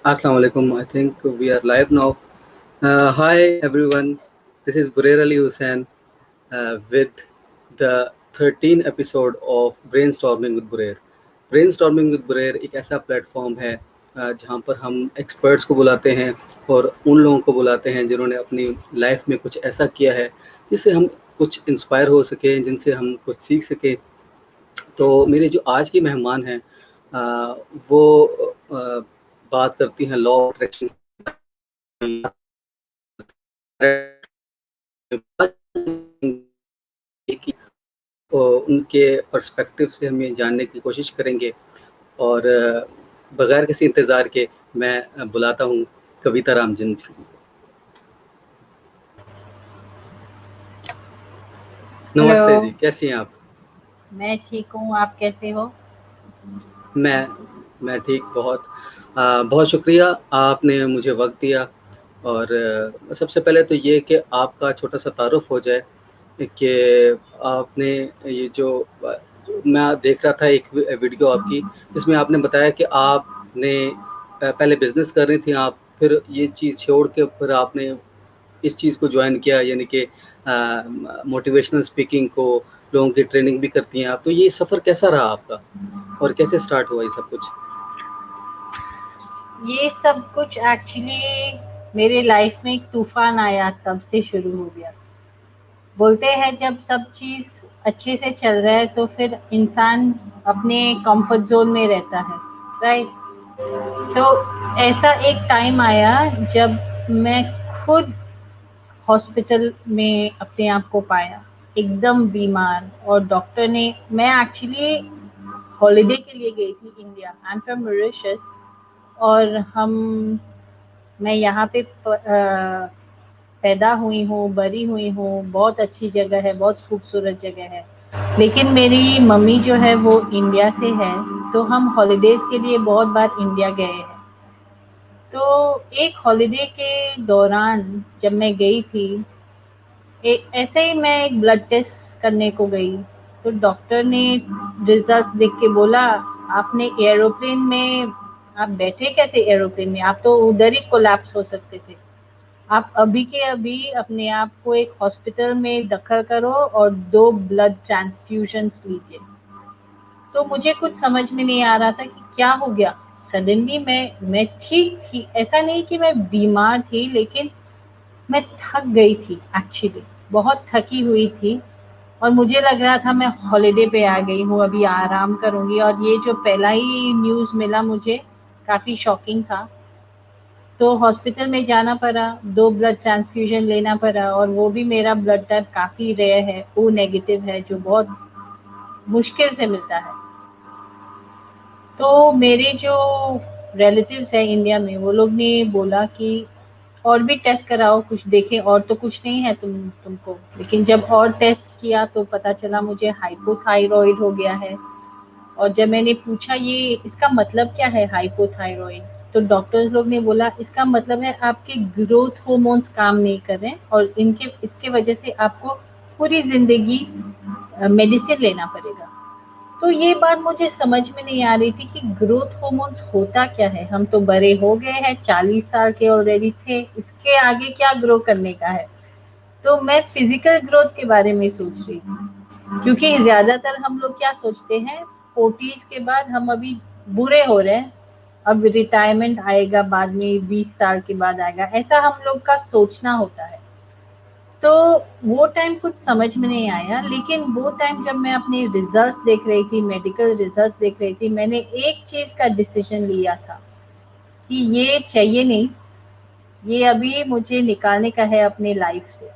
Assalamu alaikum. I think we are live now. Hi everyone. This is Burair Ali Hussain with the 13th episode of Brainstorming with Burair. Brainstorming with Burair एक ऐसा platform है जहाँ पर हम experts को बुलाते हैं और उन लोगों को बुलाते हैं जिन्होंने अपनी लाइफ में कुछ ऐसा किया है जिससे हम कुछ इंस्पायर हो सकें, जिनसे हम कुछ सीख सकें। तो मेरे जो आज की मेहमान हैं वो बात करती हैं लॉ ऑफ अट्रैक्शन की। उनके पर्सपेक्टिव से हम ये जानने की कोशिश करेंगे और बगैर किसी इंतज़ार के मैं बुलाता हूँ कविता रामजन जी को। नमस्ते हेलो। जी, कैसी हैं आप? मैं ठीक हूँ, आप कैसे हो? मैं ठीक, बहुत शुक्रिया आपने मुझे वक्त दिया। और सबसे पहले तो ये कि आपका छोटा सा तारुफ हो जाए कि आपने ये जो मैं देख रहा था एक वीडियो आपकी, जिसमें आपने बताया कि आपने पहले बिजनेस कर रही थी आप, फिर ये चीज़ छोड़ के फिर आपने इस चीज़ को ज्वाइन किया, यानी कि मोटिवेशनल स्पीकिंग को, लोगों की ट्रेनिंग भी करती हैं आप। तो ये सफ़र कैसा रहा आपका और कैसे स्टार्ट हुआ ये सब कुछ? ये सब कुछ एक्चुअली मेरे लाइफ में एक तूफान आया तब से शुरू हो गया। बोलते हैं जब सब चीज़ अच्छे से चल रहा है तो फिर इंसान अपने कंफर्ट जोन में रहता है, राइट? तो ऐसा एक टाइम आया जब मैं खुद हॉस्पिटल में अपने आप को पाया, एकदम बीमार। और डॉक्टर ने, मैं एक्चुअली हॉलिडे के लिए गई थी India. I am from Mauritius. और मैं यहाँ पे पैदा हुई हूँ, बड़ी हुई हूँ। बहुत अच्छी जगह है, बहुत खूबसूरत जगह है। लेकिन मेरी मम्मी जो है वो इंडिया से है, तो हम हॉलीडेज़ के लिए बहुत बार इंडिया गए हैं। तो एक हॉलिडे के दौरान जब मैं गई थी, ऐसे ही मैं एक ब्लड टेस्ट करने को गई। तो डॉक्टर ने रिजल्ट्स देख के बोला, आपने एरोप्लेन में, आप बैठे कैसे एरोप्लेन में? आप तो उधर ही कोलैप्स हो सकते थे। आप अभी के अभी अपने आप को एक हॉस्पिटल में दाखिल करो और 2 ब्लड ट्रांसफ्यूजन्स लीजिए। तो मुझे कुछ समझ में नहीं आ रहा था कि क्या हो गया। सडनली मैं ठीक थी, ऐसा नहीं कि मैं बीमार थी, लेकिन मैं थक गई थी एक्चुअली, बहुत थकी हुई थी। और मुझे लग रहा था मैं हॉलिडे पे आ गई हूँ, अभी आराम करूँगी। और ये जो पहला ही न्यूज़ मिला मुझे, काफ़ी शॉकिंग था। तो हॉस्पिटल में जाना पड़ा, 2 ब्लड ट्रांसफ्यूजन लेना पड़ा। और वो भी मेरा ब्लड टाइप काफ़ी रेयर है, ओ नेगेटिव है, जो बहुत मुश्किल से मिलता है। तो मेरे जो रिलेटिव्स हैं इंडिया में, वो लोग ने बोला कि और भी टेस्ट कराओ, कुछ देखें, और तो कुछ नहीं है तुमको। लेकिन जब और टेस्ट किया तो पता चला मुझे हाइपोथायरॉइड हो गया है। और जब मैंने पूछा ये इसका मतलब क्या है हाइपोथायरॉइड, तो डॉक्टर्स लोग ने बोला इसका मतलब है आपके ग्रोथ हार्मोन्स काम नहीं कर रहे हैं, और इनके इसके वजह से आपको पूरी ज़िंदगी मेडिसिन लेना पड़ेगा। तो ये बात मुझे समझ में नहीं आ रही थी कि ग्रोथ हार्मोन्स होता क्या है। हम तो बड़े हो गए हैं, 40 साल के ऑलरेडी थे, इसके आगे क्या ग्रो करने का है। तो मैं फिजिकल ग्रोथ के बारे में सोच रही थी, क्योंकि ज़्यादातर हम लोग क्या सोचते हैं, 40s के बाद हम अभी बुरे हो रहे हैं, अब रिटायरमेंट आएगा बाद में, 20 साल के बाद आएगा, ऐसा हम लोग का सोचना होता है। तो वो टाइम कुछ समझ में नहीं आया। लेकिन वो टाइम जब मैं अपने रिजल्ट्स देख रही थी, मेडिकल रिजल्ट्स देख रही थी, मैंने एक चीज़ का डिसीजन लिया था कि ये चाहिए नहीं, ये अभी मुझे निकालने का है अपने लाइफ से,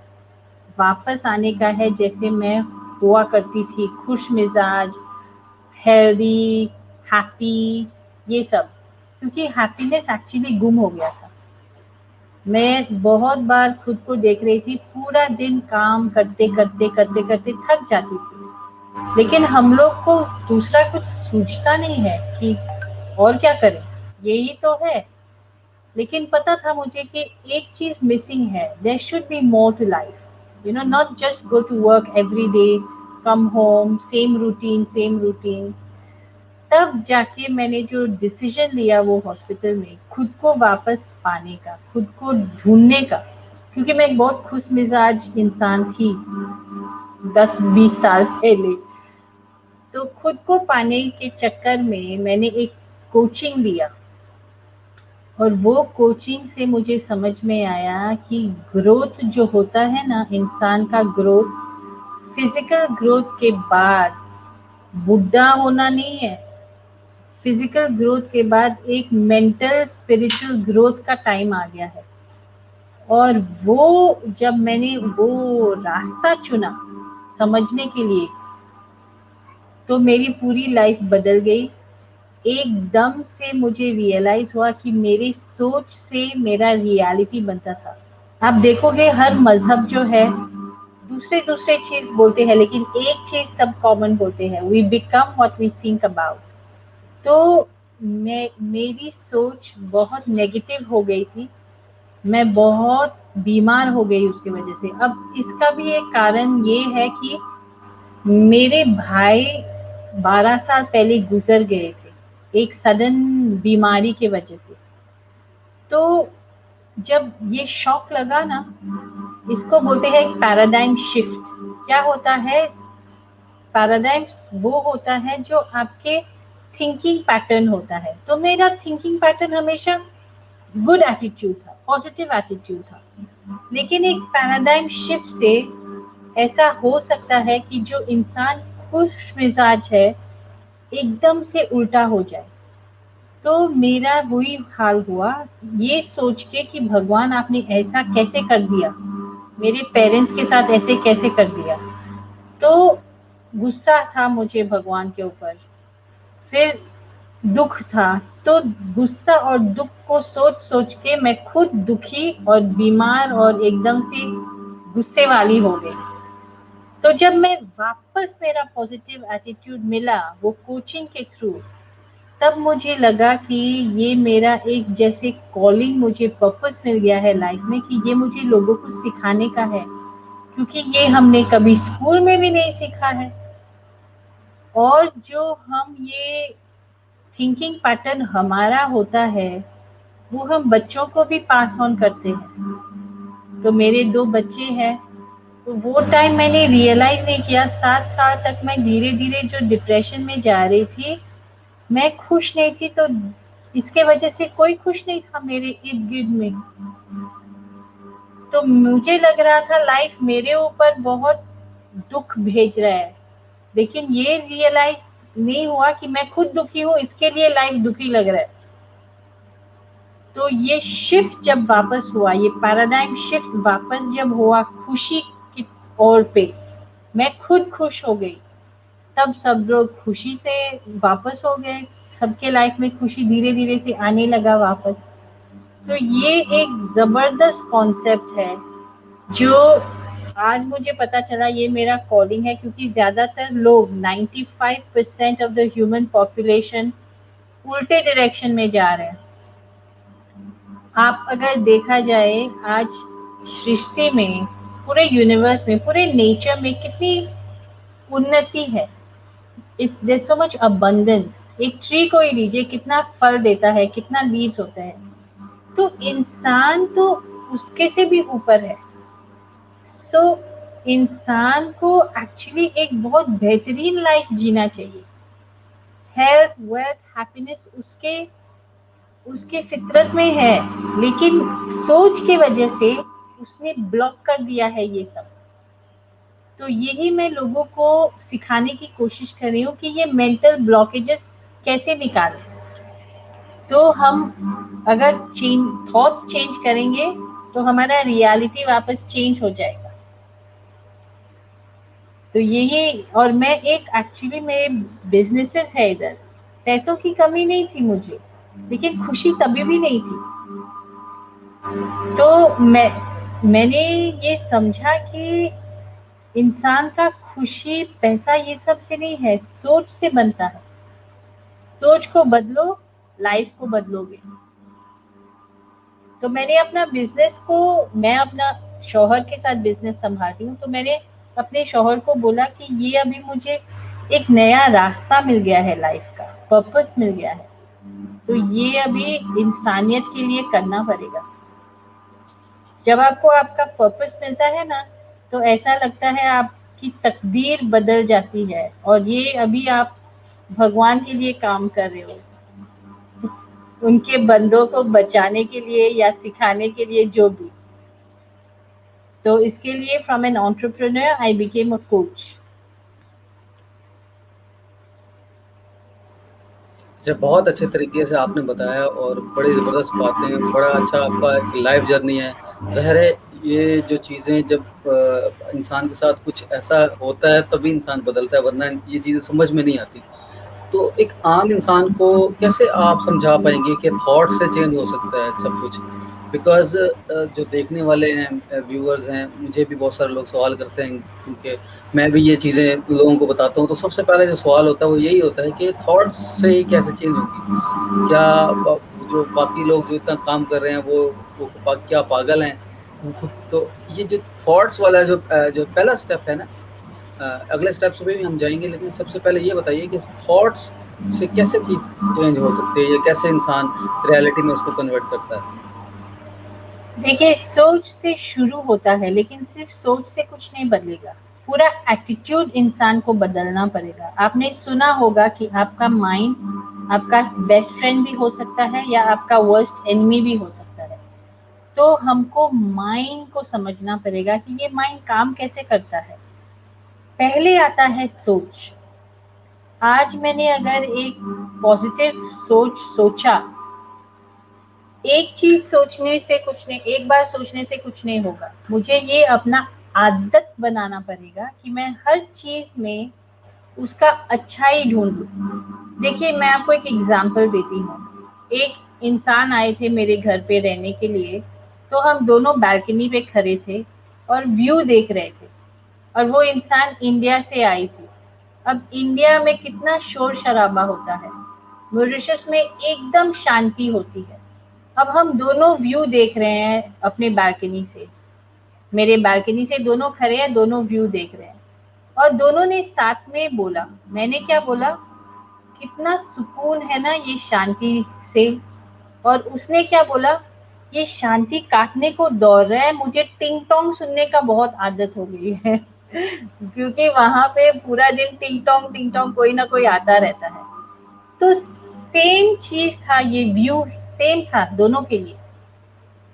वापस आने का है जैसे मैं हुआ करती थी, खुश मिजाज, हेल्दी, हैप्पी, ये सब। क्योंकि हैप्पीनेस एक्चुअली गुम हो गया था। मैं बहुत बार खुद को देख रही थी, पूरा दिन काम करते करते करते करते थक जाती थी, लेकिन हम लोग को दूसरा कुछ सूझता नहीं है कि और क्या करें, यही तो है। लेकिन पता था मुझे कि एक चीज मिसिंग है, there should be more to life, not just go to work every day, come home, same routine same routine. तब जाके मैंने जो डिसीजन लिया वो हॉस्पिटल में खुद को वापस पाने का, खुद को ढूंढने का, क्योंकि मैं एक बहुत खुश मिजाज इंसान थी 10-20 साल पहले। तो खुद को पाने के चक्कर में मैंने एक कोचिंग लिया, और वो कोचिंग से मुझे समझ में आया कि ग्रोथ जो होता है ना, इंसान का ग्रोथ फिजिकल ग्रोथ के बाद बुढ़ा होना नहीं है। फिजिकल ग्रोथ के बाद एक मेंटल स्पिरिचुअल ग्रोथ का टाइम आ गया है। और वो जब मैंने वो रास्ता चुना समझने के लिए, तो मेरी पूरी लाइफ बदल गई। एकदम से मुझे रियलाइज हुआ कि मेरी सोच से मेरा रियलिटी बनता था। आप देखोगे हर मजहब जो है दूसरे दूसरे चीज बोलते हैं, लेकिन एक चीज सब कॉमन बोलते हैं, we become what we think about. तो मेरी सोच बहुत नेगेटिव हो गई थी, मैं बहुत बीमार हो गई उसकी वजह से। अब इसका भी एक कारण ये है कि मेरे भाई 12 साल पहले गुजर गए थे एक सडन बीमारी की वजह से। तो जब ये शॉक लगा ना, इसको बोलते हैं एक पैराडाइम शिफ्ट। क्या होता है पैराडाइम? वो होता है जो आपके थिंकिंग पैटर्न होता है। तो मेरा थिंकिंग पैटर्न हमेशा गुड एटीट्यूड था, पॉजिटिव एटीट्यूड था, लेकिन एक पैराडाइम शिफ्ट से ऐसा हो सकता है कि जो इंसान खुश मिजाज है एकदम से उल्टा हो जाए। तो मेरा वही हाल हुआ, ये सोच के कि भगवान आपने ऐसा कैसे कर दिया, मेरे पेरेंट्स के साथ ऐसे कैसे कर दिया। तो गुस्सा था मुझे भगवान के ऊपर, फिर दुख था। तो गुस्सा और दुख को सोच सोच के मैं खुद दुखी और बीमार और एकदम से गुस्से वाली हो गई। तो जब मैं वापस मेरा पॉजिटिव एटीट्यूड मिला वो कोचिंग के थ्रू, तब मुझे लगा कि ये मेरा एक जैसे कॉलिंग, मुझे पर्पस मिल गया है लाइफ में कि ये मुझे लोगों को सिखाने का है, क्योंकि ये हमने कभी स्कूल में भी नहीं सीखा है। और जो हम ये थिंकिंग पैटर्न हमारा होता है वो हम बच्चों को भी पास ऑन करते हैं। तो मेरे 2 बच्चे हैं, तो वो टाइम मैंने रियलाइज नहीं किया। 7 साल तक मैं धीरे धीरे जो डिप्रेशन में जा रही थी, मैं खुश नहीं थी, तो इसके वजह से कोई खुश नहीं था मेरे इर्द गिर्द में। तो मुझे लग रहा था लाइफ मेरे ऊपर बहुत दुख भेज रहा है, लेकिन ये रियलाइज नहीं हुआ कि मैं खुद दुखी हूँ, इसके लिए लाइफ दुखी लग रहा है। तो ये शिफ्ट जब वापस हुआ, ये पैराडाइम शिफ्ट वापस जब हुआ खुशी की ओर पे, मैं खुद खुश हो गई, तब सब लोग खुशी से वापस हो गए, सबके लाइफ में खुशी धीरे धीरे से आने लगा वापस। तो ये एक जबरदस्त कॉन्सेप्ट है जो आज मुझे पता चला ये मेरा कॉलिंग है, क्योंकि ज्यादातर लोग 95% ऑफ द ह्यूमन पॉपुलेशन उल्टे डायरेक्शन में जा रहे हैं। आप अगर देखा जाए आज सृष्टि में, पूरे यूनिवर्स में, पूरे नेचर में कितनी उन्नति है, it's there so much abundance. एक ट्री को ही लीजिए, कितना फल देता है, कितना लीव्स होता है। तो इंसान तो उसके से भी ऊपर है। सो इंसान को एक्चुअली एक बहुत बेहतरीन लाइफ जीना चाहिए। हेल्थ, वेल्थ, हैप्पीनेस उसके उसके फितरत में है, लेकिन सोच की वजह से उसने ब्लॉक कर दिया है ये सब। तो यही मैं लोगों को सिखाने की कोशिश कर रही हूँ कि ये मेंटल ब्लॉकेजेस कैसे निकालें। तो हम अगर थॉट्स चेंज करेंगे तो हमारा रियलिटी वापस चेंज हो जाएगा। तो यही, और मैं एक एक्चुअली मेरे बिजनेसेस है इधर, पैसों की कमी नहीं थी मुझे, लेकिन खुशी तभी भी नहीं थी। तो मैंने ये समझा कि इंसान का खुशी पैसा ये सब से नहीं है, सोच से बनता है। सोच को बदलो, लाइफ को बदलोगे। तो मैंने अपना बिजनेस को, मैं अपना शौहर के साथ बिजनेस संभालती हूँ, तो मैंने अपने शौहर को बोला कि ये अभी मुझे एक नया रास्ता मिल गया है लाइफ का, पर्पस मिल गया है, तो ये अभी इंसानियत के लिए करना पड़ेगा। जब आपको आपका पर्पस मिलता है ना, तो ऐसा लगता है आपकी तकदीर बदल जाती है, और ये अभी आप भगवान के लिए काम कर रहे हो, उनके बंदों को बचाने के लिए या सिखाने के लिए, जो भी। तो इसके लिए from an entrepreneur I became a coach. अच्छा, बहुत अच्छे तरीके से आपने बताया और बड़ी ज़बरदस्त बातें, बड़ा अच्छा आपका एक लाइफ जर्नी है। ज़ाहिर है ये जो चीज़ें जब इंसान के साथ कुछ ऐसा होता है तभी इंसान बदलता है, वरना ये चीज़ें समझ में नहीं आती। तो एक आम इंसान को कैसे आप समझा पाएँगे कि थॉट से चेंज हो सकता है सब कुछ? बिकॉज़ जो देखने वाले हैं, व्यूअर्स हैं, मुझे भी बहुत सारे लोग सवाल करते हैं, क्योंकि मैं भी ये चीज़ें लोगों को बताता हूँ, तो सबसे पहले जो सवाल होता है वो यही होता है कि थॉट्स से ही कैसे चेंज होगी? क्या जो बाकी लोग जो इतना काम कर रहे हैं वो क्या पागल हैं? तो ये जो थॉट्स वाला जो पहला स्टेप है ना, अगले स्टेप्स पे भी हम जाएँगे, लेकिन सबसे पहले ये बताइए कि थॉट्स से कैसे चीज़ चेंज हो सकती है या कैसे इंसान रियलिटी में उसको कन्वर्ट करता है? देखिए, सोच से शुरू होता है, लेकिन सिर्फ सोच से कुछ नहीं बदलेगा। पूरा एटीट्यूड इंसान को बदलना पड़ेगा। आपने सुना होगा कि आपका माइंड आपका बेस्ट फ्रेंड भी हो सकता है या आपका वर्स्ट एनिमी भी हो सकता है। तो हमको माइंड को समझना पड़ेगा कि ये माइंड काम कैसे करता है। पहले आता है सोच। आज मैंने अगर एक पॉजिटिव सोच सोचा, एक चीज सोचने से कुछ नहीं, एक बार सोचने से कुछ नहीं होगा। मुझे ये अपना आदत बनाना पड़ेगा कि मैं हर चीज में उसका अच्छाई ढूंढूं। देखिए, मैं आपको एक एग्जांपल देती हूँ। एक इंसान आए थे मेरे घर पे रहने के लिए, तो हम दोनों बालकनी पे खड़े थे और व्यू देख रहे थे। और वो इंसान इंडिया से आई थी। अब इंडिया में कितना शोर शराबा होता है, मॉरिशस में एकदम शांति होती है। अब हम दोनों व्यू देख रहे हैं अपने बालकनी से, मेरे बालकनी से दोनों खड़े हैं, दोनों व्यू देख रहे हैं। और दोनों ने साथ में बोला, मैंने क्या बोला, कितना सुकून है ना ये शांति से। और उसने क्या बोला, ये शांति काटने को दौड़ रहा है, मुझे टिंग टोंग सुनने का बहुत आदत हो गई है। क्योंकि वहां पे पूरा दिन टिंग टोंग कोई ना कोई आता रहता है। तो सेम चीज था, ये व्यू सेम था दोनों के लिए।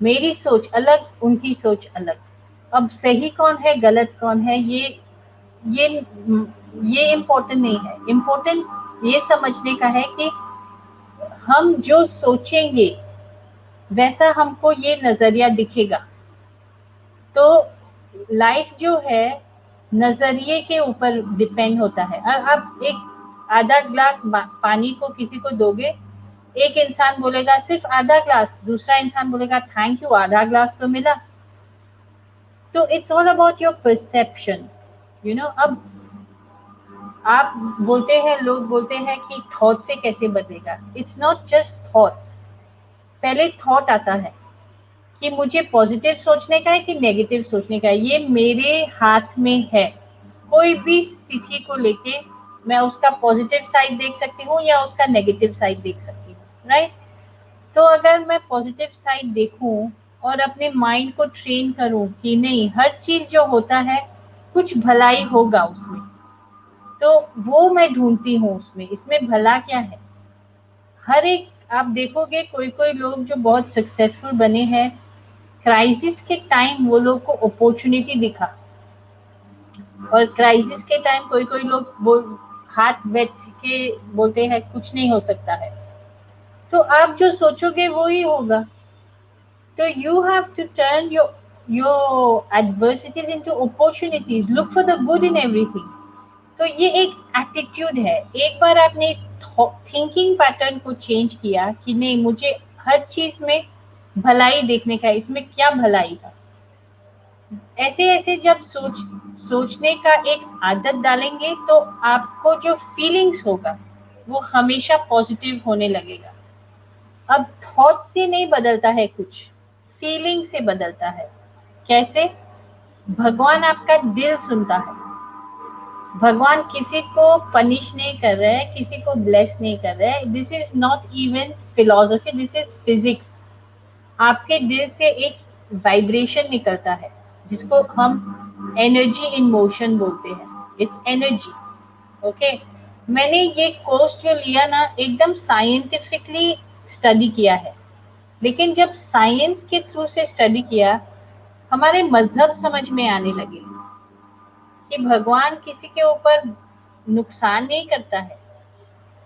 मेरी सोच अलग, उनकी सोच अलग। अब सही कौन है, गलत कौन है, ये ये इम्पोर्टेंट नहीं है। इम्पोर्टेंट ये समझने का है कि हम जो सोचेंगे वैसा हमको ये नजरिया दिखेगा। तो लाइफ जो है नजरिए के ऊपर डिपेंड होता है। आप एक आधा ग्लास पानी को किसी को दोगे, एक इंसान बोलेगा सिर्फ आधा ग्लास, दूसरा इंसान बोलेगा थैंक यू, आधा ग्लास तो मिला। तो it's all about your perception, you know. अब आप बोलते हैं, लोग बोलते हैं कि थॉट से कैसे बदलेगा। It's not just thoughts. पहले थॉट आता है कि मुझे पॉजिटिव सोचने का है कि नेगेटिव सोचने का है, ये मेरे हाथ में है। कोई भी स्थिति को लेके मैं उसका पॉजिटिव साइड देख सकती हूँ या उसका नेगेटिव साइड देख सकती हूँ, राइट। तो अगर मैं पॉजिटिव साइड देखूं और अपने माइंड को ट्रेन करूं कि नहीं, हर चीज जो होता है कुछ भलाई होगा उसमें, तो वो मैं ढूंढती हूँ उसमें, इसमें भला क्या है। हर एक, आप देखोगे कोई कोई लोग जो बहुत सक्सेसफुल बने हैं, क्राइसिस के टाइम वो लोग को अपॉर्चुनिटी दिखा। और क्राइसिस के टाइम कोई कोई लोग हाथ बैठ के बोलते हैं कुछ नहीं हो सकता है। तो आप जो सोचोगे वो ही होगा। तो you have to turn your adversities into opportunities. Look for the good in everything. तो ये एक एटीट्यूड है। एक बार आपने थिंकिंग पैटर्न को चेंज किया कि नहीं, मुझे हर चीज में भलाई देखने का है, इसमें क्या भलाई था। ऐसे ऐसे जब सोचने का एक आदत डालेंगे, तो आपको जो फीलिंग्स होगा वो हमेशा पॉजिटिव होने लगेगा। अब थॉट से नहीं बदलता है कुछ, फीलिंग से बदलता है। कैसे? भगवान आपका दिल सुनता है। भगवान किसी को पनिश नहीं कर रहे हैं, किसी को ब्लेस नहीं कर रहे हैं। This is not even philosophy, this is physics. आपके दिल से एक वाइब्रेशन निकलता है जिसको हम एनर्जी इन मोशन बोलते हैं। It's energy. ओके, मैंने ये कोर्स जो लिया ना एकदम साइंटिफिकली स्टडी किया है, लेकिन जब साइंस के थ्रू से स्टडी किया हमारे मजहब समझ में आने लगे कि भगवान किसी के ऊपर नुकसान नहीं करता है।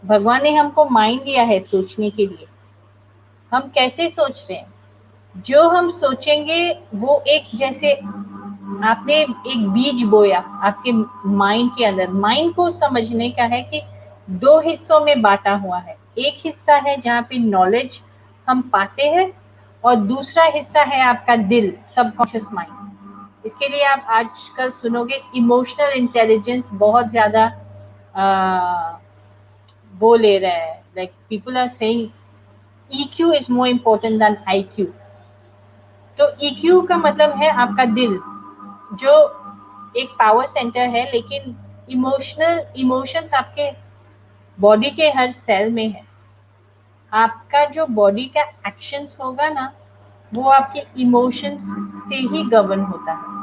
भगवान ने हमको माइंड दिया है सोचने के लिए। हम कैसे सोच रहे हैं, जो हम सोचेंगे वो एक, जैसे आपने एक बीज बोया आपके माइंड के अंदर। माइंड को समझने का है कि दो हिस्सों में बांटा हुआ है। एक हिस्सा है जहाँ पे नॉलेज हम पाते हैं और दूसरा हिस्सा है आपका दिल, सबकॉन्शियस माइंड। इसके लिए आप आजकल सुनोगे इमोशनल इंटेलिजेंस बहुत ज्यादा वो ले रहे हैं। Like people are saying EQ is more important than IQ। तो EQ का मतलब है आपका दिल, जो एक पावर सेंटर है, लेकिन इमोशंस आपके बॉडी के हर सेल में है। आपका जो बॉडी का एक्शंस होगा ना वो आपके इमोशंस से ही गवर्न होता है।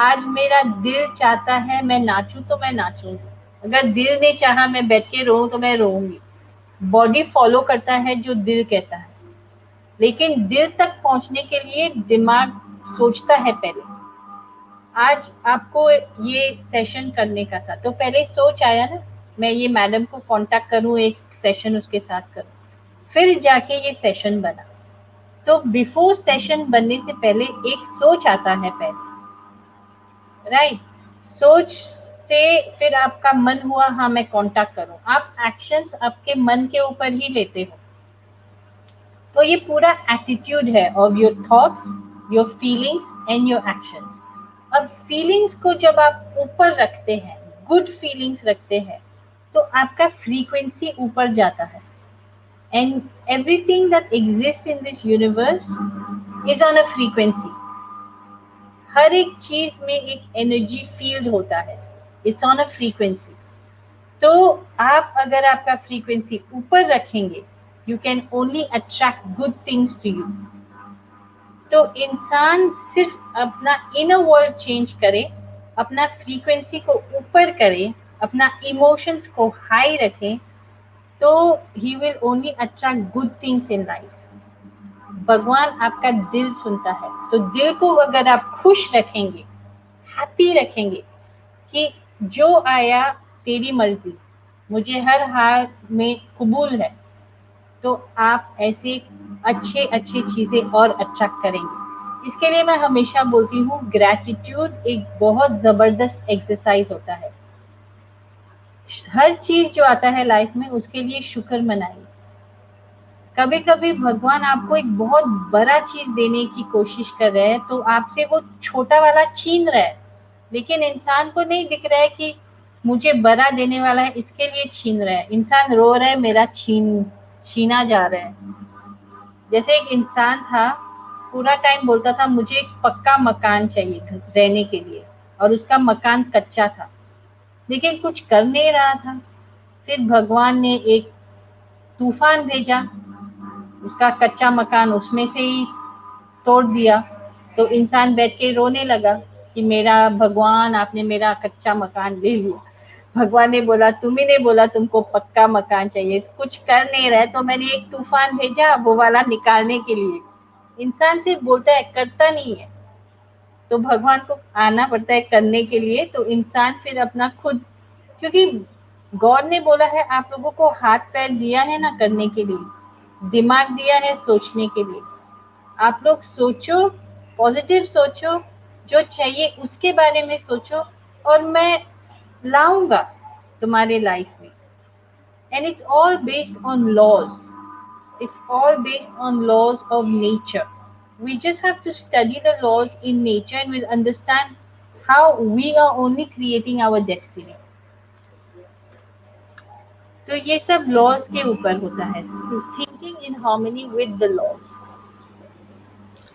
आज मेरा दिल चाहता है मैं नाचूं तो मैं नाचूंगी, अगर दिल ने चाहा मैं बैठ के रोऊं तो मैं रोऊंगी। बॉडी फॉलो करता है जो दिल कहता है, लेकिन दिल तक पहुंचने के लिए दिमाग सोचता है पहले। आज आपको ये सेशन करने का था तो पहले सोच आया ना, मैं ये मैडम को कांटेक्ट करूं, एक सेशन उसके साथ करूं, फिर जाके ये सेशन बना। तो बिफोर सेशन बनने से पहले एक सोच आता है पहले, राइट? सोच से फिर आपका मन हुआ हाँ मैं कांटेक्ट करूं, आप एक्शंस आपके मन के ऊपर ही लेते हो। तो ये पूरा एटीट्यूड है of your thoughts, your feelings and your actions. अब फीलिंग्स को जब आप ऊपर रखते हैं, गुड फीलिंग्स रखते हैं, तो आपका फ्रीक्वेंसी ऊपर जाता है। And everything that exist in this universe is on a frequency. हर एक चीज में एक एनर्जी फील्ड होता है, इट्स ऑन अ फ्रीक्वेंसी। तो आप अगर आपका फ्रीक्वेंसी ऊपर रखेंगे, you can only attract good things to you. तो इंसान सिर्फ अपना इनर वर्ल्ड चेंज करे, अपना फ्रीक्वेंसी को ऊपर करे, अपना इमोशंस को हाई रखें, तो he will only attract good things in life. भगवान आपका दिल सुनता है, तो दिल को अगर आप खुश रखेंगे, हैप्पी रखेंगे कि जो आया तेरी मर्जी, मुझे हर हाल में कबूल है, तो आप ऐसे अच्छे अच्छे चीज़ें और अट्रैक्ट करेंगे। इसके लिए मैं हमेशा बोलती हूँ ग्रैटिट्यूड एक बहुत ज़बरदस्त एक्सरसाइज होता है। हर चीज़ जो आता है लाइफ में उसके लिए शुक्र मनाइए। कभी कभी भगवान आपको एक बहुत बड़ा चीज देने की कोशिश कर रहे हैं तो आपसे वो छोटा वाला छीन रहा है, लेकिन इंसान को नहीं दिख रहा है कि मुझे बड़ा देने वाला है, इसके लिए छीन रहा है। इंसान रो रहा है मेरा छीना जा रहा है। जैसे एक इंसान था, पूरा टाइम बोलता था मुझे एक पक्का मकान चाहिए रहने के लिए, और उसका मकान कच्चा था, लेकिन कुछ कर नहीं रहा था। फिर भगवान ने एक तूफान भेजा, उसका कच्चा मकान उसमें से ही तोड़ दिया। तो इंसान बैठ के रोने लगा कि मेरा भगवान, आपने मेरा कच्चा मकान ले लिया। भगवान ने बोला तुम्ही ने बोला तुमको पक्का मकान चाहिए, कुछ कर नहीं रहे तो मैंने एक तूफान भेजा वो वाला निकालने के लिए। इंसान सिर्फ बोलता है, करता नहीं है। तो भगवान को आना पड़ता है करने के लिए। तो इंसान फिर अपना खुद, क्योंकि गॉड ने बोला है आप लोगों को हाथ पैर दिया है ना करने के लिए, दिमाग दिया है सोचने के लिए। आप लोग सोचो, पॉजिटिव सोचो, जो चाहिए उसके बारे में सोचो, और मैं लाऊंगा तुम्हारे लाइफ में। And it's all based on laws, it's all based on laws of nature. We just have to study the laws in nature and we'll understand how we are only creating our destiny. तो ये सब laws के ऊपर होता है, thinking in harmony with the laws.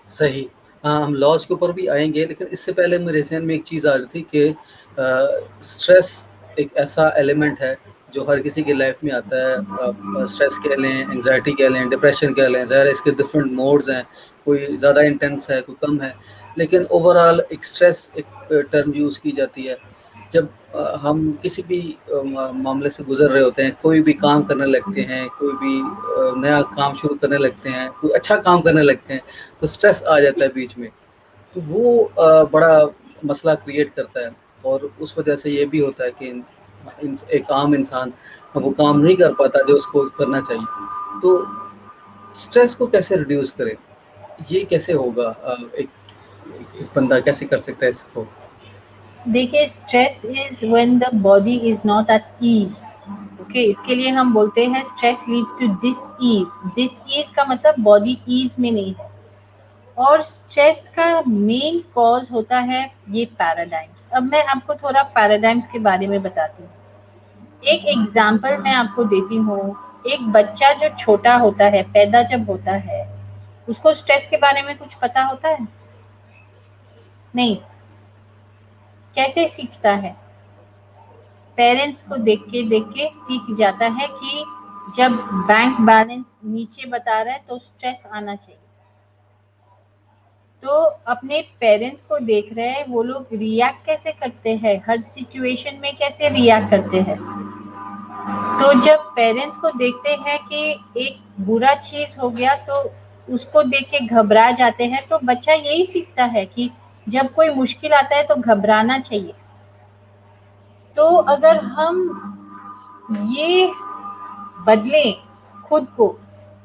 सही। हाँ, हम लॉज के ऊपर भी आएंगे, लेकिन इससे पहले मेरे जहन में एक चीज़ आ रही थी कि स्ट्रेस एक ऐसा एलिमेंट है जो हर किसी की लाइफ में आता है। स्ट्रेस कह लें, एंग्जाइटी कह लें, डिप्रेशन कह लें, ज़ाहिर है इसके डिफरेंट मोड्स हैं, कोई ज़्यादा इंटेंस है, कोई कम है। लेकिन ओवरऑल एक स्ट्रेस एक टर्म यूज़ की जाती है जब हम किसी भी मामले से गुजर रहे होते हैं, कोई भी काम करने लगते हैं, कोई भी नया काम शुरू करने लगते हैं, कोई अच्छा काम करने लगते हैं, तो स्ट्रेस आ जाता है बीच में। तो वो बड़ा मसला क्रिएट करता है और उस वजह से ये भी होता है कि एक आम इंसान वो काम नहीं कर पाता जो उसको करना चाहिए। तो स्ट्रेस को कैसे रिड्यूस करें? ये कैसे होगा? एक बंदा कैसे कर सकता है इसको? देखिए, stress is when the body is not at ease. Okay, इसके लिए हम बोलते हैं stress leads to disease. Disease का मतलब बॉडी ईज में नहीं है। और स्ट्रेस का मेन कॉज होता है ये पैराडाइम्स। अब मैं आपको थोड़ा पैराडाइम्स के बारे में बताती हूँ। एक एग्जाम्पल मैं आपको देती हूँ। एक बच्चा जो छोटा होता है, पैदा जब होता है, उसको स्ट्रेस के बारे में कुछ पता होता है? नहीं। कैसे सीखता है? पेरेंट्स को देख के सीख जाता है कि जब बैंक बैलेंस नीचे बता रहा है तो स्ट्रेस आना चाहिए। तो अपने पेरेंट्स को देख रहे हैं, वो लोग रिएक्ट कैसे करते हैं, हर सिचुएशन में कैसे रिएक्ट करते हैं। तो जब पेरेंट्स को देखते हैं कि एक बुरा चीज हो गया तो उसको देख के घबरा जाते हैं, तो बच्चा यही सीखता है कि जब कोई मुश्किल आता है तो घबराना चाहिए। तो अगर हम ये बदलें खुद को,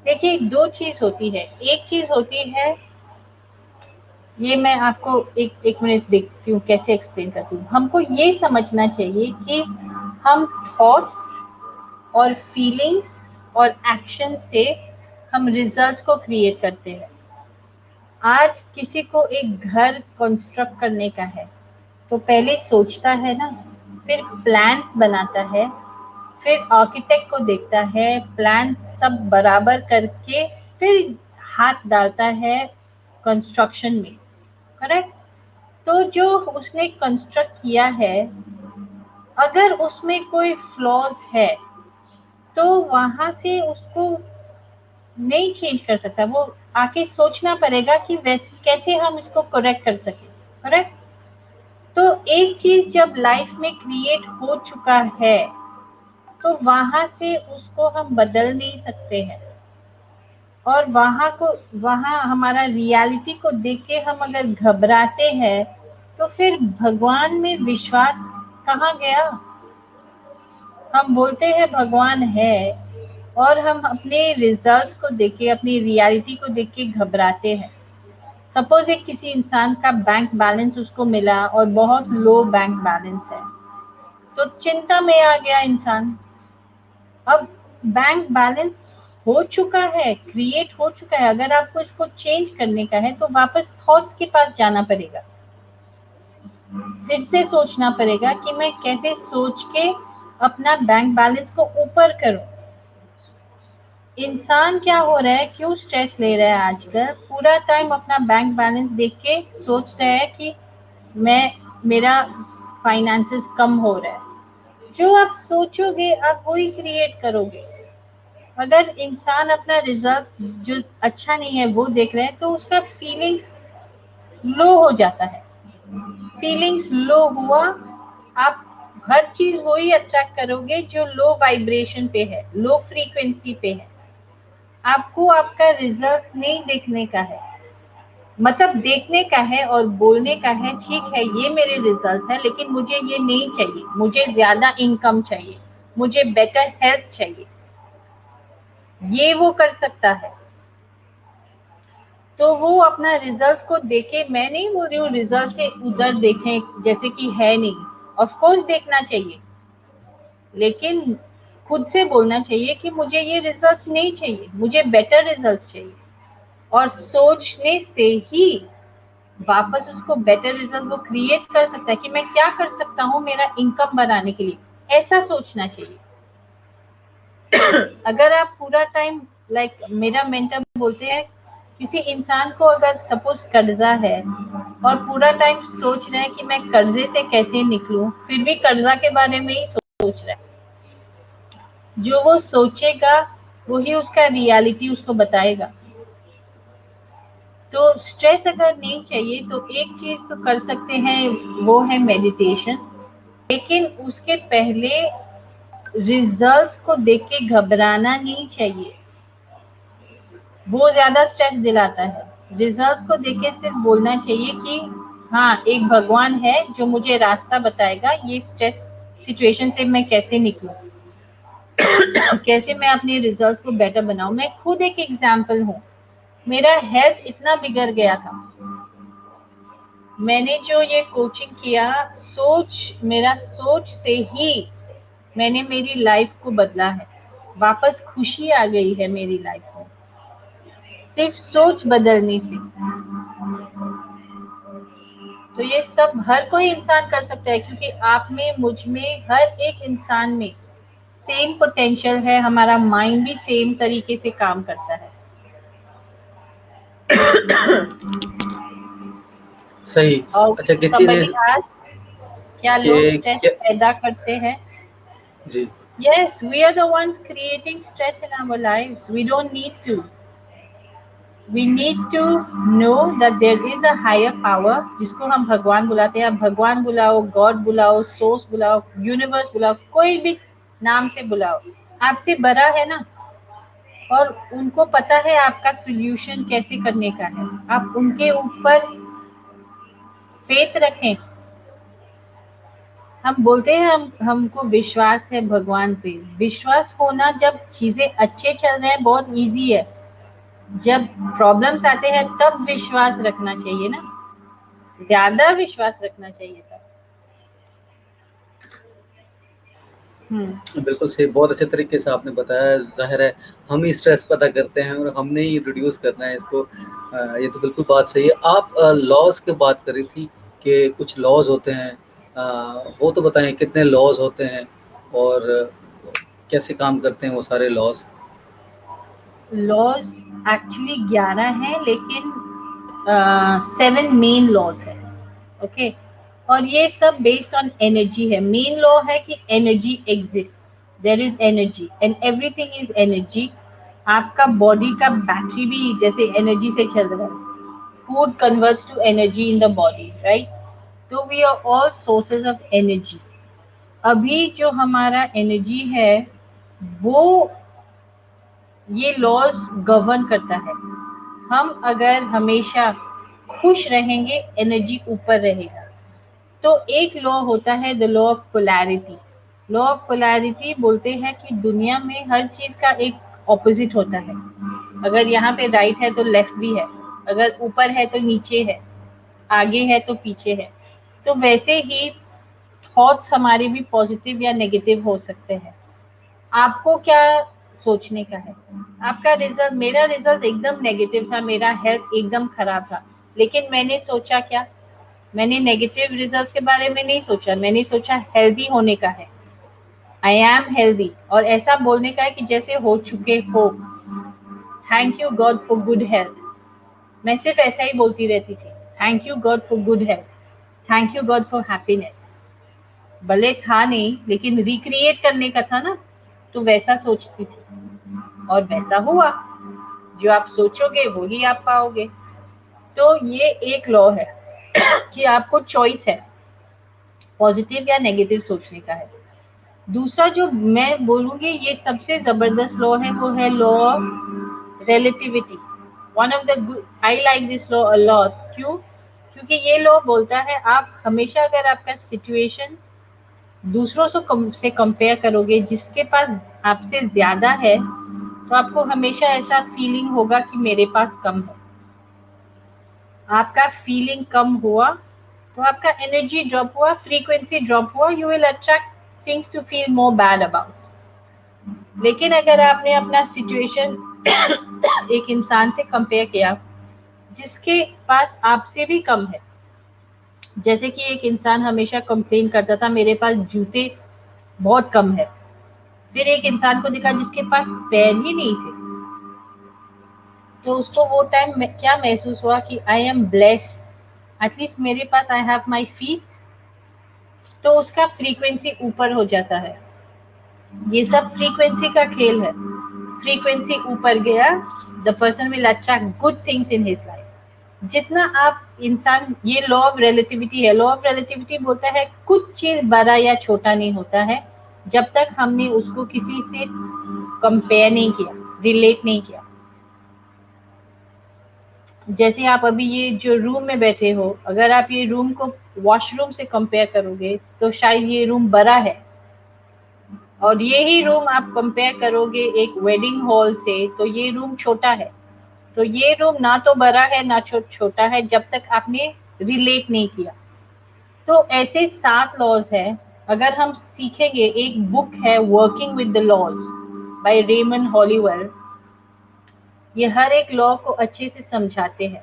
देखिए दो चीज होती है। एक चीज होती है, ये मैं आपको एक मिनट देखती हूँ कैसे एक्सप्लेन करती हूँ। हमको ये समझना चाहिए कि हम थॉट्स और फीलिंग्स और एक्शन से हम रिजल्ट्स को क्रिएट करते हैं। आज किसी को एक घर कंस्ट्रक्ट करने का है तो पहले सोचता है ना, फिर प्लान्स बनाता है, फिर आर्किटेक्ट को देखता है, प्लान सब बराबर करके फिर हाथ डालता है कंस्ट्रक्शन में। करेक्ट? तो जो उसने कंस्ट्रक्ट किया है, अगर उसमें कोई फ्लॉज है तो वहां से उसको नहीं चेंज कर सकता। वो आके सोचना पड़ेगा कि वैसे कैसे हम इसको करेक्ट कर सके। करेक्ट? तो एक चीज जब लाइफ में क्रिएट हो चुका है तो वहां से उसको हम बदल नहीं सकते हैं। और वहां हमारा रियलिटी को देख के हम अगर घबराते हैं तो फिर भगवान में विश्वास कहाँ गया? हम बोलते हैं भगवान है और हम अपने रिजल्ट्स को देख के, अपनी रियलिटी को देख के घबराते हैं। सपोज एक किसी इंसान का बैंक बैलेंस उसको मिला और बहुत लो बैंक बैलेंस है, तो चिंता में आ गया इंसान। अब बैंक बैलेंस हो चुका है, क्रिएट हो चुका है, अगर आपको इसको चेंज करने का है तो वापस थॉट्स के पास जाना पड़ेगा। फिर से सोचना पड़ेगा कि मैं कैसे सोच के अपना बैंक बैलेंस को ऊपर करूं। इंसान क्या हो रहा है, क्यों स्ट्रेस ले रहा है आजकल? पूरा टाइम अपना बैंक बैलेंस देख के सोच रहा है कि मैं मेरा फाइनेंसेस कम हो रहा है। जो आप सोचोगे आप वही क्रिएट करोगे। अगर इंसान अपना रिजल्ट्स जो अच्छा नहीं है वो देख रहे हैं तो उसका फीलिंग्स लो हो जाता है। फीलिंग्स लो हुआ, आप हर चीज वही अट्रैक्ट करोगे जो लो वाइब्रेशन पे है, लो फ्रीक्वेंसी पे है। आपको आपका रिजल्ट्स नहीं देखने का है, मतलब देखने का है और बोलने का है, ठीक है ये मेरे रिजल्ट्स हैं लेकिन मुझे ये नहीं चाहिए, मुझे ज्यादा इनकम चाहिए, मुझे बेटर हेल्थ चाहिए। ये वो कर सकता है। तो वो अपना रिजल्ट को देखे, मैं नहीं बोल रही हूँ रिजल्ट से उधर देखें जैसे कि है नहीं, ऑफ कोर्स देखना चाहिए, लेकिन खुद से बोलना चाहिए कि मुझे ये रिजल्ट्स नहीं चाहिए, मुझे बेटर रिजल्ट्स चाहिए। और सोचने से ही वापस उसको बेटर रिजल्ट वो क्रिएट कर सकता है कि मैं क्या कर सकता हूँ मेरा इनकम बढ़ाने के लिए। ऐसा सोचना चाहिए। अगर आप पूरा टाइम मेरा मेंटर बोलते हैं, किसी इंसान को अगर सपोज कर्जा है और पूरा टाइम सोच रहे हैं कि मैं कर्जे से कैसे निकलूं, फिर भी कर्जा के बारे में ही सोच रहा है। जो वो सोचेगा वही उसका रियलिटी उसको बताएगा। तो स्ट्रेस अगर नहीं चाहिए तो एक चीज तो कर सकते हैं, वो है मेडिटेशन। लेकिन उसके पहले रिजल्ट्स को देख के घबराना नहीं चाहिए, वो ज्यादा स्ट्रेस दिलाता है। रिजल्ट्स को देख के सिर्फ बोलना चाहिए कि हाँ, एक भगवान है जो मुझे रास्ता बताएगा, ये स्ट्रेस सिचुएशन से मैं कैसे निकलूं, कैसे मैं अपने रिजल्ट्स को बेटर बनाऊं। मैं खुद एक एग्जाम्पल हूँ। मेरा हेल्थ इतना बिगड़ गया था, मैंने जो ये कोचिंग किया, मेरा सोच से ही मैंने मेरी लाइफ को बदला है। वापस खुशी आ गई है मेरी लाइफ में, सिर्फ सोच बदलने से। तो ये सब हर कोई इंसान कर सकता है, क्योंकि आप में, मुझ में, हर एक इंसान में सेम पोटेंशियल है। हमारा माइंड भी सेम तरीके से काम करता है। सही। और अच्छा, किसी ने somebody asked, क्या लोग कि स्ट्रेस क्या, पैदा करते हैं? जी, Yes, we are the ones creating stress in our lives. We don't need to. We need to know that there is a higher power, जिसको हम भगवान बुलाते हैं। आप भगवान बुलाओ, गॉड बुलाओ, सोर्स बुलाओ, यूनिवर्स बुलाओ, कोई भी नाम से बुलाओ, आपसे बड़ा है ना। और उनको पता है आपका सोल्यूशन कैसे करने का है। आप उनके ऊपर फेथ रखें। हम बोलते हैं हमको विश्वास है भगवान पे। विश्वास होना जब चीजें अच्छे चल रहे हैं बहुत इजी है, जब प्रॉब्लम्स आते हैं तब विश्वास रखना चाहिए ना, ज्यादा विश्वास रखना चाहिए था। बिल्कुल सही, बहुत अच्छे तरीके से आपने बताया। ज़ाहिर है हम ही स्ट्रेस पैदा करते हैं और हमने ही रिड्यूस करना है इसको। ये तो बिल्कुल बात सही है। आप लॉज़ की बात कर रही थी कि कुछ लॉज़ होते हैं, वो तो बताएँ कितने लॉज़ होते हैं और कैसे काम करते हैं वो सारे लॉज़? लॉज एक्चुअली 11 है, लेकिन 7 मेन लॉज है। ओके, और ये सब बेस्ड ऑन एनर्जी है। मेन लॉ है कि energy exist, there is energy and everything is energy. आपका बॉडी का बैटरी भी जैसे एनर्जी से चल रहा है। Food converts to energy in the body, right? तो we are all sources of energy. अभी जो हमारा एनर्जी है वो ये लॉज गवर्न करता है। हम अगर हमेशा खुश रहेंगे, एनर्जी ऊपर रहेगा। तो एक लॉ होता है the law of polarity. Law of polarity बोलते हैं कि दुनिया में हर चीज का एक ऑपोजिट होता है। अगर यहाँ पे राइट है तो लेफ्ट भी है, अगर ऊपर है तो नीचे है, आगे है तो पीछे है। तो वैसे ही थॉट्स हमारे भी पॉजिटिव या नेगेटिव हो सकते हैं। आपको क्या सोचने का है? आपका रिजल्ट, मेरा रिजल्ट एकदम नेगेटिव था, मेरा हेल्थ एकदम खराब था, लेकिन मैंने सोचा क्या? मैंने नेगेटिव रिजल्ट्स के बारे में नहीं सोचा, मैंने सोचा हेल्दी होने का है। आई एम हेल्दी, और ऐसा बोलने का है कि जैसे हो चुके हो, thank you God for good health. मैं सिर्फ ऐसा ही बोलती रहती थी, thank you God for good health, thank you God for happiness. भले था नहीं, लेकिन रिक्रिएट करने का था ना, तो वैसा सोचती थी और वैसा हुआ। जो आप सोचोगे वो ही आप पाओगे। तो ये एक लॉ है कि आपको चॉइस है पॉजिटिव या नेगेटिव सोचने का है। दूसरा जो मैं बोलूंगी ये सबसे जबरदस्त लॉ है, वो है law of relativity. One of the, I like this law a lot. क्यों? क्योंकि ये लॉ बोलता है आप हमेशा अगर आपका सिचुएशन दूसरों से कंपेयर करोगे, जिसके पास आपसे ज्यादा है, तो आपको हमेशा ऐसा फीलिंग होगा कि मेरे पास कम है। आपका फीलिंग कम हुआ तो आपका एनर्जी ड्रॉप हुआ, फ्रीक्वेंसी ड्रॉप हुआ, you will attract things to feel more bad about. लेकिन अगर आपने अपना सिचुएशन एक इंसान से कंपेयर किया जिसके पास आपसे भी कम है, जैसे कि एक इंसान हमेशा कंप्लेन करता था मेरे पास जूते बहुत कम है, फिर एक इंसान को दिखा जिसके पास पैर ही नहीं थे, तो उसको वो टाइम में क्या महसूस हुआ कि आई एम ब्लेस्ड, एटलीस्ट मेरे पास आई हैव माई फीट। तो उसका फ्रीक्वेंसी ऊपर हो जाता है। ये सब फ्रीक्वेंसी का खेल है। फ्रीक्वेंसी ऊपर गया, the person will attract good things in his life. जितना आप इंसान, ये लॉ ऑफ रिलेटिविटी है। लॉ ऑफ रिलेटिविटी बोलता है कुछ चीज बड़ा या छोटा नहीं होता है जब तक हमने उसको किसी से कंपेयर नहीं किया, रिलेट नहीं किया। जैसे आप अभी ये जो रूम में बैठे हो, अगर आप ये रूम को वॉशरूम से कंपेयर करोगे तो शायद ये रूम बड़ा है, और यही रूम आप कंपेयर करोगे एक वेडिंग हॉल से तो ये रूम छोटा है। तो ये रूम ना तो बड़ा है ना छोटा है जब तक आपने रिलेट नहीं किया। तो ऐसे 7 लॉज है। अगर हम सीखेंगे, एक बुक है working with the laws by Raymond Holliwell, ये हर एक लॉ को अच्छे से समझाते हैं।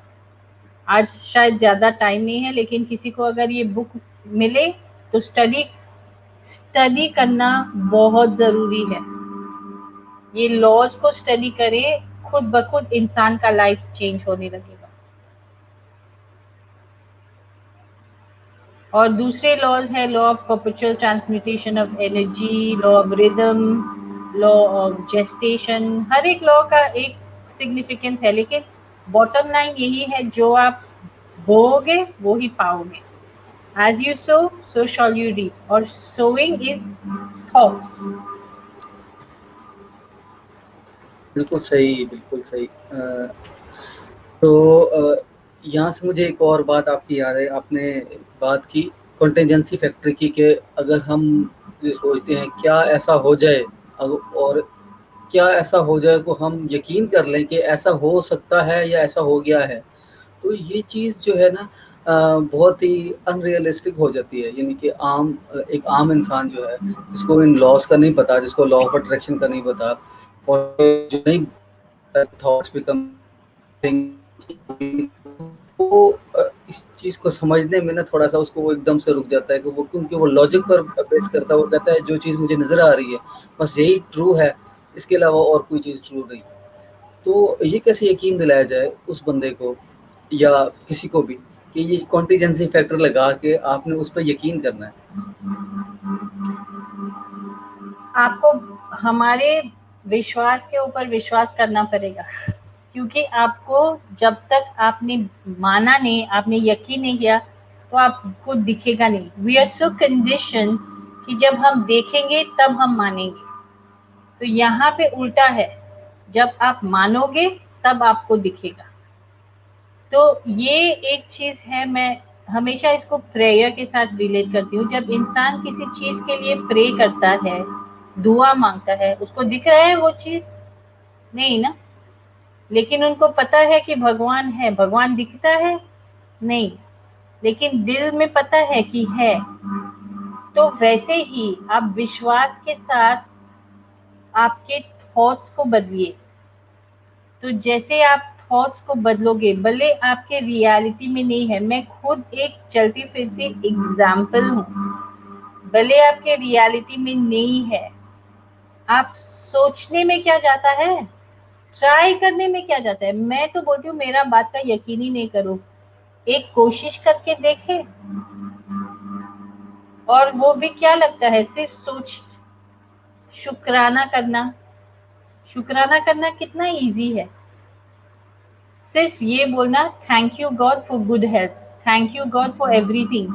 आज शायद ज़्यादा टाइम नहीं है, लेकिन किसी को अगर ये बुक मिले तो स्टडी करना बहुत ज़रूरी है। ये लॉज को स्टडी करें, खुद ब खुद इंसान का लाइफ चेंज होने लगेगा। और दूसरे लॉज है law of perpetual transmutation of energy, law of rhythm, law of gestation. हर एक लॉ का एक सिग्निफिकेंस है, लेकिन बॉटम लाइन यही है, जो आप बोओगे वो ही पाओगे। As you sow, so shall you reap. और sowing is thoughts. बिल्कुल सही, बिल्कुल सही। तो यहाँ से मुझे एक और बात आपकी याद है, आपने बात की कॉन्टेंजेंसी फैक्टर की, कि अगर हम ये सोचते हैं क्या ऐसा हो जाए, और क्या ऐसा हो जाए को हम यकीन कर लें कि ऐसा हो सकता है या ऐसा हो गया है, तो ये चीज़ जो है ना बहुत ही अनरियलिस्टिक हो जाती है। यानी कि एक आम इंसान जो है, जिसको इन लॉस का नहीं पता, जिसको लॉ ऑफ अट्रैक्शन का नहीं पता, और जो नहीं थॉट्स बिकम, वो इस चीज़ को समझने में ना थोड़ा सा उसको वो एकदम से रुक जाता है, कि वो, क्योंकि वो लॉजिक पर बेस करता है। वो कहता है जो चीज़ मुझे नज़र आ रही है बस यही ट्रू है, इसके अलावा और कोई चीज़ ट्रू नहीं। तो ये कैसे यकीन दिलाया जाए उस बंदे को या किसी को भी कि ये कॉन्टिजेंसी फैक्टर लगा के आपने उस पर यकीन करना है? आपको हमारे विश्वास के ऊपर विश्वास करना पड़ेगा, क्योंकि आपको जब तक आपने माना नहीं, आपने यकीन नहीं किया, तो आपको दिखेगा नहीं। वी आर सो कंडीशन कि जब हम देखेंगे तब हम मानेंगे। तो यहाँ पे उल्टा है, जब आप मानोगे तब आपको दिखेगा। तो ये एक चीज़ है, मैं हमेशा इसको प्रेयर के साथ रिलेट करती हूँ। जब इंसान किसी चीज़ के लिए प्रे करता है, दुआ मांगता है, उसको दिख रहा है वो चीज़? नहीं ना। लेकिन उनको पता है कि भगवान है। भगवान दिखता है? नहीं, लेकिन दिल में पता है कि है। तो वैसे ही आप विश्वास के साथ आपके थॉट्स को बदलिए। तो जैसे आप थॉट्स को बदलोगे, भले आपके रियलिटी में नहीं है, मैं खुद एक चलती फिरती एग्जाम्पल हूँ, भले आपके रियलिटी में नहीं है, आप सोचने में क्या जाता है, ट्राई करने में क्या जाता है। मैं तो बोलती हूँ मेरा बात का यकीन ही नहीं करो, एक कोशिश करके देखे। और वो भी क्या लगता है, सिर्फ सोच, शुक्राना करना। शुक्राना करना कितना इजी है। सिर्फ ये बोलना, thank you God for good health, thank you God for everything.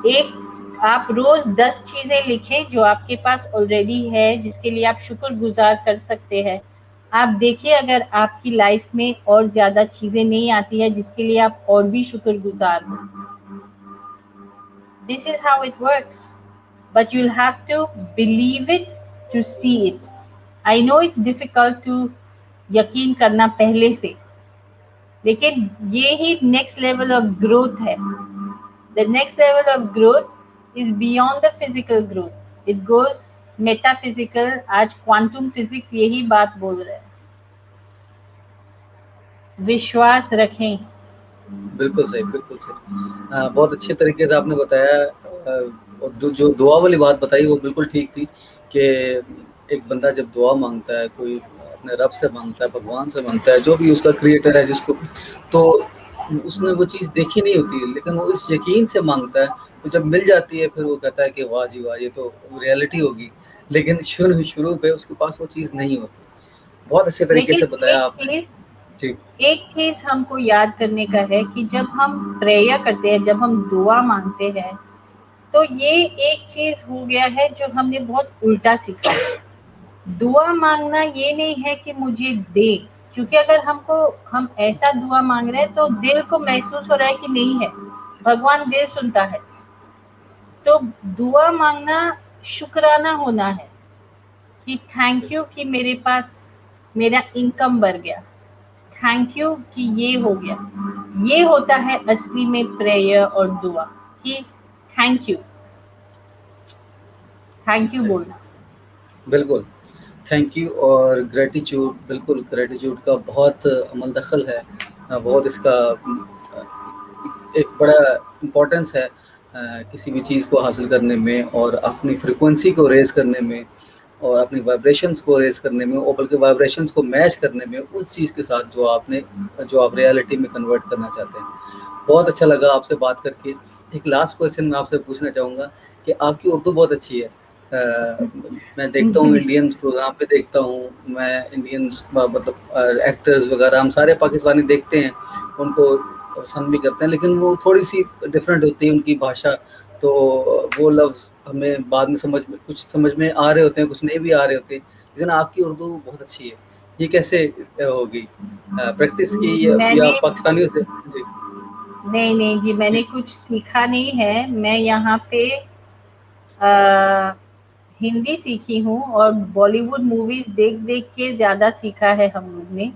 एक आप रोज 10 चीजें लिखें जो आपके पास ऑलरेडी है, जिसके लिए आप शुक्रगुजार कर सकते हैं। आप देखिए, अगर आपकी लाइफ में और ज्यादा चीजें नहीं आती है जिसके लिए आप और भी शुक्रगुजार हो। This is how it works, but you'll have to believe it to see it. I know it's difficult to यकीन करना पहले से, लेकिन ये ही नेक्स्ट लेवल ऑफ ग्रोथ है। The next level of growth is beyond the physical growth, it goes metaphysical. आज quantum physics यही बात बोल रहे हैं। विश्वास रखें। बिल्कुल सही, बिल्कुल सही। बहुत अच्छे तरीके से आपने बताया। और जो दुआ वाली बात बताई वो बिल्कुल ठीक थी, कि एक बंदा जब दुआ मांगता है, कोई अपने रब से मांगता है, भगवान से मांगता है, जो भी उसका क्रिएटर है जिसको, तो उसने वो चीज़ देखी नहीं होती, लेकिन वो इस यकीन से मांगता है। तो जब मिल जाती है फिर वो कहता है कि वाह जी वाह, ये तो रियलिटी होगी। लेकिन शुरू शुरू पे उसके पास वो चीज़ नहीं होती। बहुत अच्छे तरीके से लेकिन बताया आपने। जी, एक चीज हमको याद करने का है कि जब हम प्रेयर करते हैं, जब हम दुआ मांगते हैं, तो ये एक चीज हो गया है जो हमने बहुत उल्टा सीखा है। दुआ मांगना ये नहीं है कि मुझे दे, क्योंकि अगर हम ऐसा दुआ मांग रहे हैं तो दिल को महसूस हो रहा है कि नहीं है, भगवान दिल सुनता है। तो दुआ मांगना शुक्राना होना है कि थैंक सही, यू कि मेरे पास मेरा इनकम बढ़ गया, थैंक यू कि ये हो गया। ये होता है असली में प्रेयर और दुआ, कि थैंक यू, थैंक यू सही। बोलना। बिल्कुल, थैंक यू और ग्रैटिट्यूड, बिल्कुल ग्रैटिट्यूड का बहुत अमल दखल है। बहुत इसका एक बड़ा इम्पोर्टेंस है किसी भी चीज़ को हासिल करने में और अपनी फ्रीक्वेंसी को रेज़ करने में और अपनी वाइब्रेशंस को रेज़ करने में और बल्कि वाइब्रेशंस को मैच करने में उस चीज़ के साथ जो आप रियलिटी में कन्वर्ट करना चाहते हैं। बहुत अच्छा लगा आपसे बात करके। एक लास्ट क्वेश्चन मैं आपसे पूछना चाहूँगा कि आपकी उर्दू बहुत अच्छी है। मैं देखता हूँ इंडियंस प्रोग्राम पे देखता हूँ, मैं इंडियंस मतलब एक्टर्स वगैरह हम सारे पाकिस्तानी देखते हैं, उनको पसंद भी करते हैं, लेकिन वो थोड़ी-सी डिफरेंट होती है उनकी भाषा, तो वो लफ्ज़ हमें बाद में कुछ समझ में आ रहे होते हैं, कुछ नहीं भी आ रहे होते। लेकिन आपकी उर्दू बहुत अच्छी है। ये कैसे होगी? प्रैक्टिस की या मैंने पाकिस्तानियों से? जी, नहीं नहीं जी, मैंने जी, कुछ सीखा नहीं है। मैं यहाँ पे अ, हिंदी सीखी हूँ और बॉलीवुड मूवीज देख देख के ज्यादा सीखा है हम लोग ने।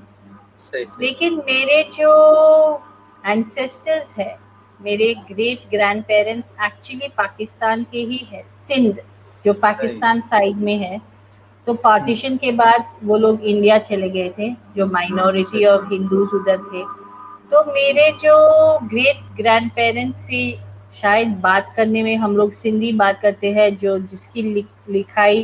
सही, सही, लेकिन मेरे जो एंसेस्टर्स है, मेरे great grand parents actually Pakistan के ही है, सिंध जो सही। पाकिस्तान साइड में है। तो हुँ, पार्टीशन के बाद वो लोग इंडिया चले गए थे, जो माइनॉरिटी सही। ऑफ हिंदूज उधर थे। तो हुँ, मेरे जो ग्रेट ग्रैंड पेरेंट्स से शायद बात करने में हम लोग सिंधी बात करते हैं, जो जिसकी लिखाई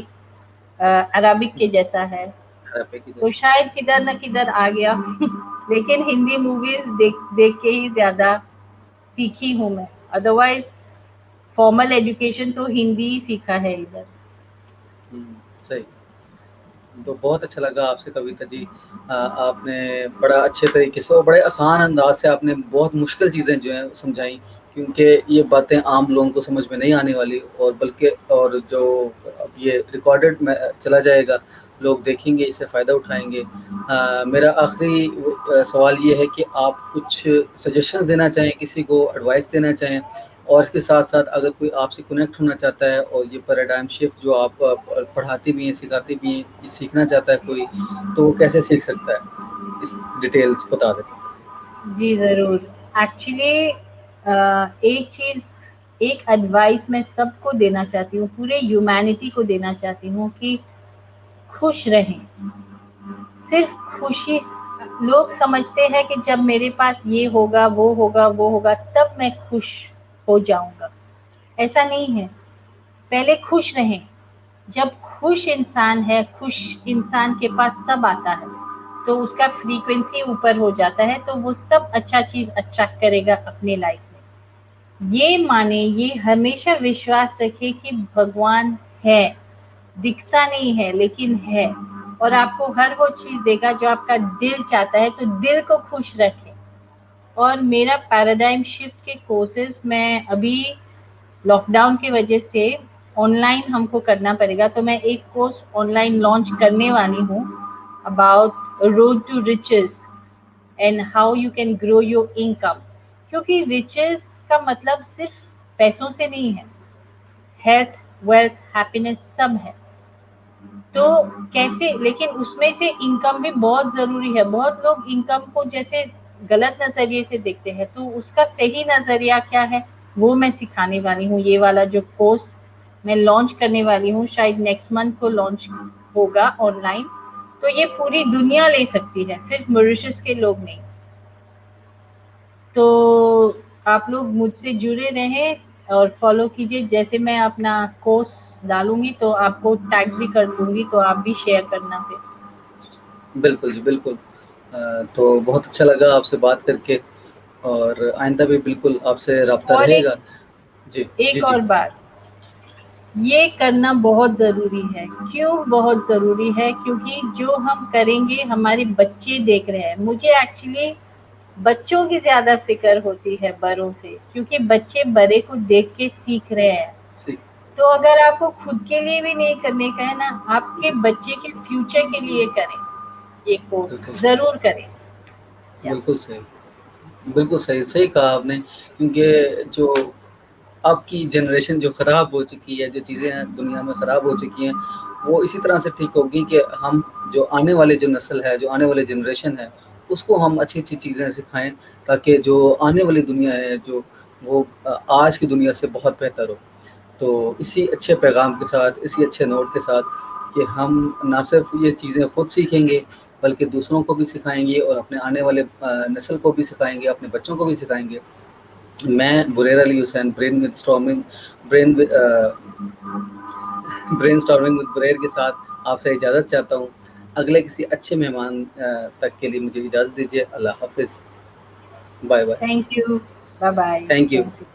अरबिक हुँ, के जैसा है। अरबी की तो जैसे। शायद किधर न किधर आ गया। लेकिन हिंदी मूवीज देख देख के ही ज्यादा सीखी हूँ मैं। अदरवाइज फॉर्मल एजुकेशन तो हिंदी ही सीखा है इधर। हुँ, सही। तो बहुत अच्छा लगा आपसे कविता जी। आपने बड़ा अच्छे तरीके से और बड़े आसान अंदाज से आपने बहुत मुश्किल चीज़ें जो हैं समझाई, क्योंकि ये बातें आम लोगों को समझ में नहीं आने वाली और बल्कि और जो अब ये रिकॉर्डेड में चला जाएगा, लोग देखेंगे, इससे फ़ायदा उठाएँगे। मेरा आखिरी सवाल ये है कि आप कुछ सजेशन देना चाहें, किसी को एडवाइस देना चाहें और इसके साथ-साथ अगर कोई आपसे कनेक्ट होना चाहता है और ये पैराडाइम शिफ्ट जो आप पढ़ाती भी हैं, सिखाती भी हैं, ये सीखना चाहता है कोई, तो वो कैसे सीख सकता है? इस डिटेल्स बता दें। जी ज़रूर। एक्चुअली एक चीज़, एक एडवाइस मैं सबको देना चाहती हूँ, पूरे ह्यूमैनिटी को देना चाहती हूँ कि खुश रहें। सिर्फ खुशी, लोग समझते हैं कि जब मेरे पास ये होगा, वो होगा, वो होगा, तब मैं खुश हो जाऊँगा। ऐसा नहीं है। पहले खुश रहें। जब खुश इंसान है, खुश इंसान के पास सब आता है, तो उसका फ्रीक्वेंसी ऊपर हो जाता है, तो वो सब अच्छा चीज़ अट्रैक्ट करेगा अपने लाइफ में। ये माने, ये हमेशा विश्वास रखे कि भगवान है, दिखता नहीं है लेकिन है, और आपको हर वो चीज़ देगा जो आपका दिल चाहता है, तो दिल को खुश रखें। और मेरा पैराडाइम शिफ्ट के कोर्सेज़ मैं अभी लॉकडाउन की वजह से ऑनलाइन हमको करना पड़ेगा, तो मैं एक कोर्स ऑनलाइन लॉन्च करने वाली हूँ, about road to riches and how you can grow your income. क्योंकि रिचेस का मतलब सिर्फ पैसों से नहीं है, हेल्थ, वेल्थ, हैप्पीनेस सब है। तो कैसे, लेकिन उसमें से इनकम भी बहुत ज़रूरी है। बहुत लोग इनकम को जैसे गलत नज़रिए से देखते हैं, तो उसका सही नज़रिया क्या है, वो मैं सिखाने वाली हूँ। ये वाला जो कोर्स मैं लॉन्च करने वाली हूँ, शायद नेक्स्ट मंथ को लॉन्च होगा ऑनलाइन। तो ये पूरी दुनिया ले सकती है, सिर्फ मॉरिशस के लोग नहीं। तो आप लोग मुझसे जुड़े रहें और फॉलो कीजिए। जैसे मैं अपना कोर्स डालूंगी तो आपको टैग भी कर दूंगी, तो आप भी शेयर करना फिर। बिल्कुल जी, बिल्कुल। तो बहुत अच्छा लगा आपसे बात करके और आइंदा भी बिल्कुल आपसे राब्ता और रहेगा। जी, जी, एक जी। और बात, ये करना बहुत ज़रूरी है। क्यों बहुत ज़रूरी है? क्योंकि जो हम करेंगे हमारे बच्चे देख रहे हैं। मुझे एक्चुअली बच्चों की ज़्यादा फ़िक्र होती है बड़ों से, क्योंकि बच्चे बड़े को देख के सीख रहे हैं। सही। तो अगर आपको खुद के लिए भी नहीं करने का है ना, आपके बच्चे के फ्यूचर के लिए करें, ये कोर्स बिल्कुल सही। ज़रूर करें। या बिल्कुल सही। बिल्कुल सही, सही कहा आपने, क्योंकि जो आपकी जनरेशन जो ख़राब हो चुकी है, जो चीज़ें दुनिया में ख़राब हो चुकी हैं, वो इसी तरह से ठीक होगी कि हम जो आने वाली जो नस्ल है, जो आने वाली जनरेशन है, उसको हम अच्छी-अच्छी चीज़ें सिखाएँ, ताकि जो आने वाली दुनिया है, जो वो आज की दुनिया से बहुत बेहतर हो। तो इसी अच्छे पैगाम के साथ, इसी अच्छे नोट के साथ कि हम ना सिर्फ ये चीज़ें खुद सीखेंगे, बल्कि दूसरों को भी सिखाएँगे और अपने आने वाले नस्ल को भी सिखाएँगे, अपने बच्चों को भी सिखाएँगे। मैं Burair Ali Hussain brain with brainstorming with Burair के साथ आपसे इजाज़त चाहता हूँ। अगले किसी अच्छे मेहमान तक के लिए मुझे इजाज़त दीजिए। अल्लाह हाफ़िज़। Bye bye. Thank you. Bye bye. Thank you. Thank you.